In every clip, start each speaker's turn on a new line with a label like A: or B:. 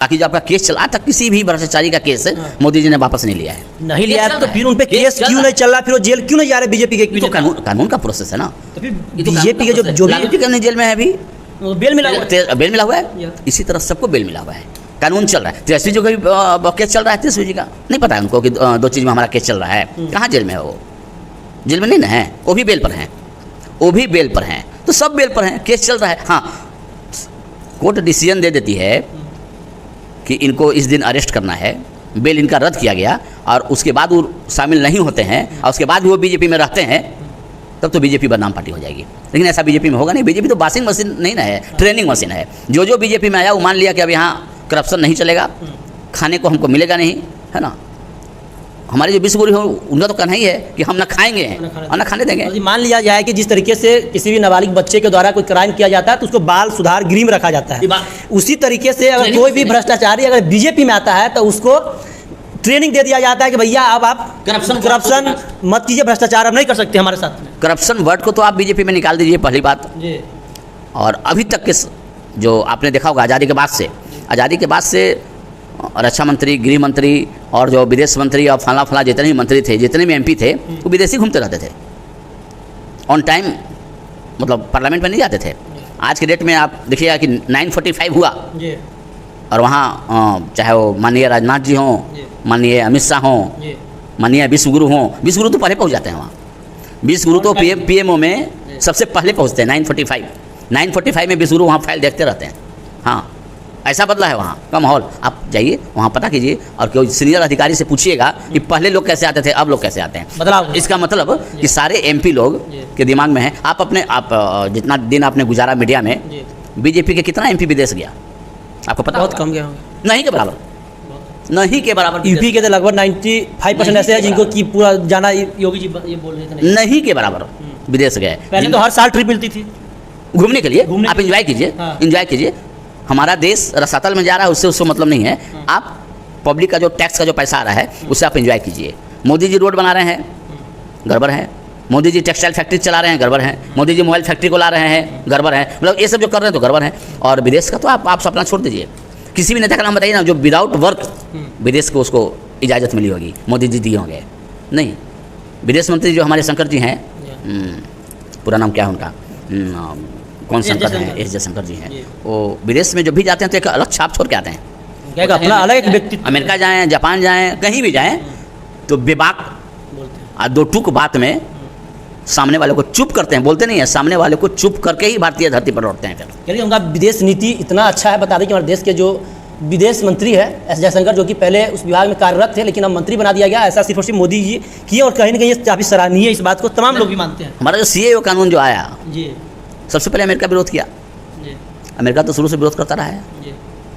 A: बाकी जो आपका केस चला था, किसी भी भ्रष्टाचारी का केस मोदी जी ने वापस नहीं लिया है।
B: नहीं लिया है तो फिर उन पे केस क्यों नहीं चल रहा, फिर वो जेल क्यों नहीं जा रहे बीजेपी के?
A: तो कानून का प्रोसेस है ना।
B: तो फिर बीजेपी के जो भी
A: जेल में है अभी,
B: बेल मिला हुआ है।
A: बेल मिला हुआ है, इसी तरह सबको बेल मिला हुआ है। कानून चल रहा है। तेजस्वी जी का भी केस चल रहा है, तेजस्वी जी का नहीं पता है उनको कि 2 चीज़ में हमारा केस चल रहा है। कहाँ जेल में है वो? जेल में नहीं ना है, वो भी बेल पर हैं, वो भी बेल पर हैं, तो सब बेल पर हैं, केस चल रहा है। हाँ, कोर्ट डिसीजन दे देती है कि इनको इस दिन अरेस्ट करना है, बेल इनका रद्द किया गया, और उसके बाद वो शामिल नहीं होते हैं और उसके बाद भी वो बीजेपी में रहते हैं, तब तो बीजेपी बदनाम पार्टी हो जाएगी। लेकिन ऐसा बीजेपी में होगा नहीं। बीजेपी तो वाशिंग मशीन नहीं ना है, ट्रेनिंग मशीन है। जो बीजेपी में आया वो मान लिया कि अब यहाँ करप्शन नहीं चलेगा, खाने को हमको मिलेगा नहीं, है ना। हमारे जो विश्वगुरु हो उनका तो कहना ही है कि हम ना खाएंगे और ना खाने देंगे।
B: मान लिया जाए कि जिस तरीके से किसी भी नाबालिग बच्चे के द्वारा कोई क्राइम किया जाता है तो उसको बाल सुधार गृह में रखा जाता है, उसी तरीके से अगर कोई भी भ्रष्टाचारी अगर बीजेपी में आता है तो उसको ट्रेनिंग दे दिया जाता है कि भैया अब आप करप्शन मत कीजिए, भ्रष्टाचार अब नहीं कर सकते हमारे साथ में।
A: करप्शन वर्ड को तो आप बीजेपी में निकाल दीजिए, पहली बात। और अभी तक के जो आपने देखा होगा आज़ादी के बाद से रक्षा मंत्री, गृह मंत्री और जो विदेश मंत्री और फला जितने भी मंत्री थे, जितने भी एमपी थे, वो विदेशी घूमते रहते थे ऑन टाइम, मतलब पार्लियामेंट में नहीं जाते थे। आज के डेट में आप देखिएगा कि 945 हुआ और वहाँ चाहे वो माननीय राजनाथ जी हों, माननीय अमित शाह हों, माननीय विश्वगुरु हों, विश्वगुरु तो पहले पहुँच जाते हैं वहाँ। विश्वगुरु तो पीएमओ में सबसे पहले पहुँचते हैं 945 में विश्वगुरु वहाँ फाइल देखते रहते हैं। हाँ, ऐसा बदला है वहाँ का माहौल। आप जाइए वहाँ पता कीजिए और कोई सीनियर अधिकारी से पूछिएगा कि पहले लोग कैसे आते थे, अब लोग कैसे आते हैं। बदलाव इसका मतलब कि सारे एमपी लोग के दिमाग में है। आप जितना दिन आपने गुजारा मीडिया में, बीजेपी के कितना एमपी विदेश गया आपको पता?
B: बहुत कम गया होगा,
A: नहीं के बराबर, नहीं के बराबर।
B: यूपी के तो लगभग 95% ऐसे हैं जिनको कि पूरा जाना, योगी जी ये बोल रहे थे,
A: नहीं के बराबर विदेश गए।
B: पहले तो हर साल ट्रिप मिलती थी
A: घूमने के लिए। आप इंजॉय कीजिए, इंजॉय कीजिए। हमारा देश रसातल में जा रहा है, उससे मतलब नहीं है। आप पब्लिक का जो टैक्स का जो पैसा आ रहा है उससे आप एंजॉय कीजिए। मोदी जी रोड बना रहे हैं, गड़बड़ है। मोदी जी टेक्सटाइल फैक्ट्री चला रहे हैं, गड़बड़ है। मोदी जी मोबाइल फैक्ट्री को ला रहे हैं, गड़बड़ है। मतलब ये सब जो कर रहे हैं तो गड़बड़ है। और विदेश का तो आप सपना छोड़ दीजिए। किसी भी नेता का नाम बताइए ना जो विदाउट वर्क विदेश को उसको इजाज़त मिली होगी, मोदी जी दिए होंगे? नहीं। विदेश मंत्री जो हमारे शंकर जी हैं, पूरा नाम क्या है उनका, कौन शंकर हैं? एस जयशंकर जी हैं। वो विदेश में जब भी जाते हैं तो एक अलग छाप छोड़ के आते हैं।
B: अपना अलग एक व्यक्तित्व।
A: अमेरिका जाएं, जापान जाएं, कहीं भी जाएं तो बेबाक और 2 टूक बात में सामने वाले को चुप करते हैं, बोलते नहीं है, सामने वाले को चुप करके ही भारतीय धरती पर लौटते हैं।
B: फिर उनका विदेश नीति इतना अच्छा है। बता दें कि हमारे देश के जो विदेश मंत्री है एस जयशंकर, जो कि पहले उस विभाग में कार्यरत थे लेकिन अब मंत्री बना दिया गया। ऐसा सिर्फ और सिर्फ मोदी जी किए और कहीं ना कहीं काफ़ी सराहनीय है। इस बात को तमाम लोग भी मानते हैं।
A: हमारा जो CAA कानून जो आया, सबसे पहले अमेरिका विरोध किया। अमेरिका तो शुरू से विरोध करता रहा है।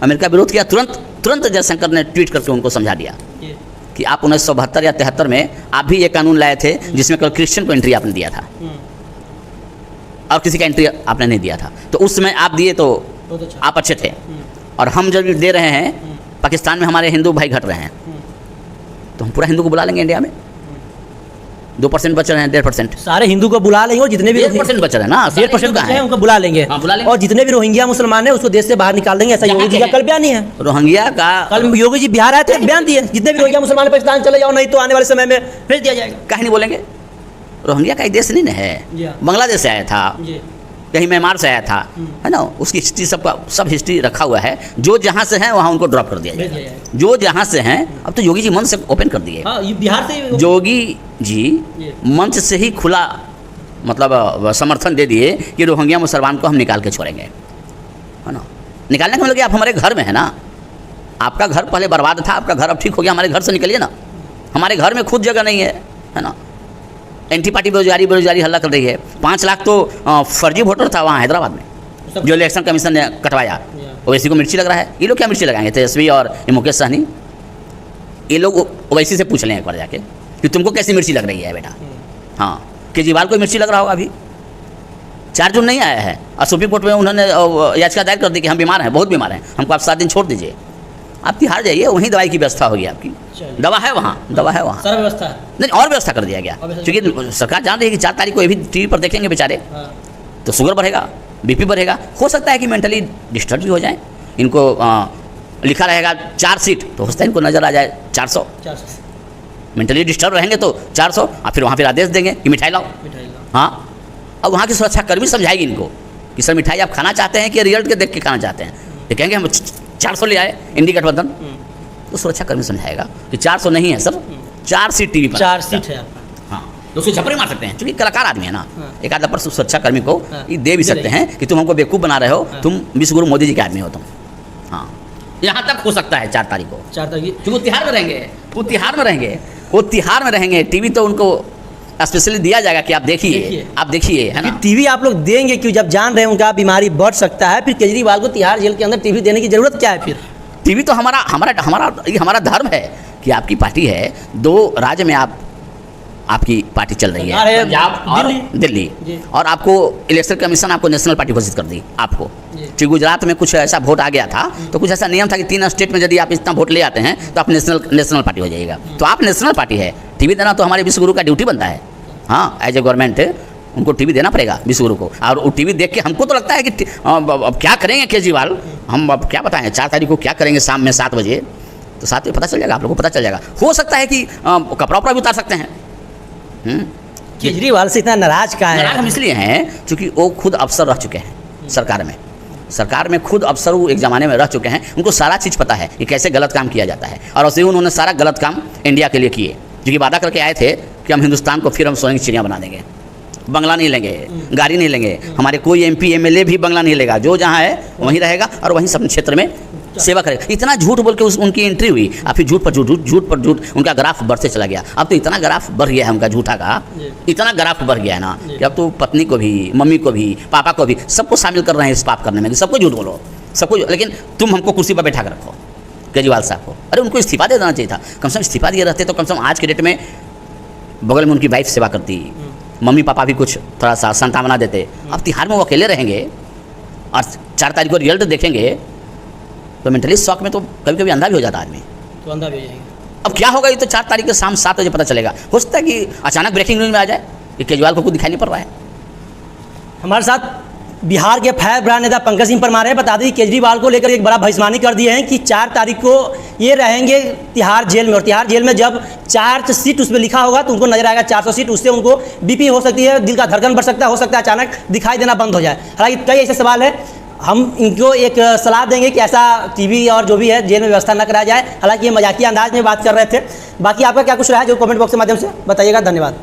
A: अमेरिका विरोध किया, तुरंत जयशंकर ने ट्वीट करके उनको समझा दिया कि आप 1972 या 73 में आप भी ये कानून लाए थे जिसमें केवल क्रिश्चियन को एंट्री आपने दिया था और किसी का एंट्री आपने नहीं दिया था। तो उस समय आप दिए तो आप अच्छे थे, और हम जब दे रहे हैं, पाकिस्तान में हमारे हिंदू भाई घट रहे हैं, तो हम पूरा हिंदू को बुला लेंगे इंडिया में। 2% बच रहे हैं, 1.5%।
B: सारे हिंदू को बुला लेंगे और जितने भी
A: 1% बच रहे हैं ना,
B: 1.5% है उनको बुला लेंगे। और जितने भी रोहिंग्या मुसलमान है उसको देश से बाहर निकाल देंगे। ऐसा योगी जी का कल बयान ही है।
A: रोहिंग्या का
B: कल योगी जी बिहार आए थे, बयान दिए जितने भी रोहिंग्या मुसलमान पाकिस्तान चले जाओ, नहीं तो आने वाले समय में भेज दिया जाएगा।
A: कहीं नहीं बोलेंगे। रोहिंग्या का देश नहीं है, बांग्लादेश से आया था, कहीं म्यांमार से आया था, है ना। उसकी हिस्ट्री सब हिस्ट्री रखा हुआ है। जो जहाँ से हैं वहाँ उनको ड्रॉप कर दिया जाएगा। जो जहाँ से हैं, अब तो योगी जी मंच से ओपन कर दिए।
B: बिहार से योगी
A: जी मंच से ही खुला मतलब समर्थन दे दिए कि रोहिंग्या मुसलमान को हम निकाल के छोड़ेंगे, है ना। निकालने का मतलब कि आप हमारे घर में है ना। आपका घर पहले बर्बाद था, आपका घर अब ठीक हो गया, हमारे घर से निकलिए ना। हमारे घर में खुद जगह नहीं है ना। एंटी पार्टी बेरोजगारी हल्ला कर रही है। 5 लाख तो फर्जी वोटर था वहाँ हैदराबाद में, जो इलेक्शन कमीशन ने कटवाया। ओवैसी को मिर्ची लग रहा है। ये लोग क्या मिर्ची लगाएंगे? तेजस्वी और मुकेश सहनी, ये लोग ओवैसी से पूछ लें एक बार जाके कि तुमको कैसी मिर्ची लग रही है बेटा। हाँ, केजरीवाल को मिर्ची लग रहा होगा। अभी 4 जून नहीं आया है और सुप्रीम कोर्ट में उन्होंने याचिका दायर कर दी कि हम बीमार हैं, बहुत बीमार हैं, हमको आप 7 दिन छोड़ दीजिए। आप तिहाड़ जाइए, वहीं दवाई की व्यवस्था होगी आपकी। दवा है वहाँ,
B: सारा व्यवस्था है।
A: नहीं, और व्यवस्था कर दिया गया, क्योंकि सरकार जान रही है कि 4 तारीख को ये भी टीवी पर देखेंगे बेचारे, तो शुगर बढ़ेगा, BP बढ़ेगा। हो सकता है कि मेंटली डिस्टर्ब भी हो जाए, इनको लिखा रहेगा 4 सीट, तो होता है इनको नज़र आ जाए 400। मेंटली डिस्टर्ब रहेंगे तो 400, और फिर वहाँ फिर आदेश देंगे कि मिठाई लाओ। हाँ, अब वहाँ की सुरक्षाकर्मी समझाएगी इनको कि सर मिठाई आप खाना चाहते हैं कि रिजल्ट के देख के खाना चाहते हैं। ये कहेंगे हम 400 ले आए इंडी गठबंधन, तो सुरक्षाकर्मी समझाएगा कि 400 नहीं है सर, 4 सीट टीवी पर,
B: 4 सीट है।
A: हाँ, तो उसको झपरे मार सकते हैं, क्योंकि कलाकार आदमी है ना। एक आधा पर सुरक्षाकर्मी को ये दे भी सकते हैं कि तुम हमको बेवकूफ़ बना रहे हो, तुम विश्वगुरु मोदी जी के आदमी हो तुम। हाँ, यहाँ तक हो सकता है 4 तारीख को,
B: 4 तारीख,
A: क्योंकि वो तिहाड़ में रहेंगे, वो तिहाड़ में रहेंगे, वो तिहाड़ में रहेंगे। टीवी तो उनको स्पेशली दिया जाएगा कि आप देखिए, आप देखिए, है ना।
B: टीवी आप लोग देंगे क्यों, जब जान रहे हैं उनका बीमारी बढ़ सकता है, फिर केजरीवाल को तिहाड़ जेल के अंदर टीवी देने की जरूरत क्या है? फिर
A: टीवी तो हमारा धर्म है कि आपकी पार्टी है, 2 राज्य में आपकी पार्टी चल रही है, पंजाब और दिल्ली, और आपको इलेक्शन कमीशन आपको नेशनल पार्टी घोषित कर दी आपको। कि गुजरात में कुछ ऐसा वोट आ गया था, तो कुछ ऐसा नियम था कि 3 स्टेट में यदि आप इतना वोट ले आते हैं तो आप नेशनल पार्टी हो जाइएगा। तो आप नेशनल पार्टी है, टीवी देना तो हमारे विश्वगुरु का ड्यूटी बनता है। हाँ, एज ए गवर्नमेंट उनको टीवी देना पड़ेगा विश्वगुरु को। और वो टीवी देख के हमको तो लगता है कि अब क्या करेंगे केजरीवाल, हम अब क्या बताएं 4 तारीख को क्या करेंगे शाम में 7 बजे, तो 7 बजे पता चल जाएगा, आप लोगों को पता चल जाएगा। हो सकता है कि कपड़ा उपड़ा भी उतार सकते हैं।
B: केजरीवाल से इतना नाराज का है?
A: हम इसलिए हैं क्योंकि वो खुद अफसर रह चुके हैं सरकार में खुद अफसर वो एक ज़माने में रह चुके हैं, उनको सारा चीज़ पता है कि कैसे गलत काम किया जाता है। और वैसे ही उन्होंने सारा गलत काम इंडिया के लिए किए, जो कि वादा करके आए थे कि हम हिंदुस्तान को फिर हम सोने की चिड़िया बना देंगे, बंगला नहीं लेंगे, गाड़ी नहीं लेंगे, हमारे कोई MP MLA भी बंगला नहीं लेगा, जो जहाँ है वहीं रहेगा और वहीं सब क्षेत्र में सेवा करेगा। इतना झूठ बोल के उनकी एंट्री हुई, और फिर झूठ पर झूठ उनका ग्राफ बढ़ते चला गया। अब तो इतना ग्राफ बढ़ गया है उनका झूठा का, इतना ग्राफ बढ़ गया है ना कि अब तो पत्नी को भी, मम्मी को भी, पापा को भी, सबको शामिल कर रहे हैं इस पाप करने में कि सबको झूठ बोलो, सबको। लेकिन तुम हमको कुर्सी पर बैठा कर रखो केजरीवाल साहब को। अरे उनको इस्तीफा दे देना चाहिए था, कम से कम इस्तीफा दिए रहते तो कम से कम आज के डेट में बगल में उनकी वाइफ सेवा करती, मम्मी पापा भी कुछ थोड़ा सा सांत्वना देते। अब तिहाड़ में वो अकेले रहेंगे और 4 तारीख को रिजल्ट देखेंगे तो मेंटली शॉक में तो कभी कभी अंधा भी हो जाता आदमी,
B: तो अंधा भी हो जाएंगे।
A: अब क्या होगा ये तो 4 तारीख को शाम 7 बजे पता चलेगा। हो सकता है कि अचानक ब्रेकिंग न्यूज़ में आ जाए कि केजरीवाल को कुछ दिखाई नहीं पड़ रहा है।
B: हमारे साथ बिहार के फायर ब्रांड नेता पंकज सिंह परमार है। बता दें केजरीवाल को लेकर एक बड़ा भविष्यवाणी कर दिए हैं कि 4 तारीख को ये रहेंगे तिहाड़ जेल में, और तिहाड़ जेल में जब 4 सीट उस पर लिखा होगा तो उनको नजर आएगा 400 सीट, उससे उनको BP हो सकती है, दिल का धड़कन बढ़ सकता है, हो सकता है अचानक दिखाई देना बंद हो जाए। हालांकि कई ऐसे सवाल है, हम इनको एक सलाह देंगे कि ऐसा टीवी और जो भी है जेल में व्यवस्था न कराया जाए। हालांकि ये मजाकिया अंदाज में बात कर रहे थे। बाकी आपका क्या कुछ रहा है जो कमेंट बॉक्स के माध्यम से बताइएगा। धन्यवाद।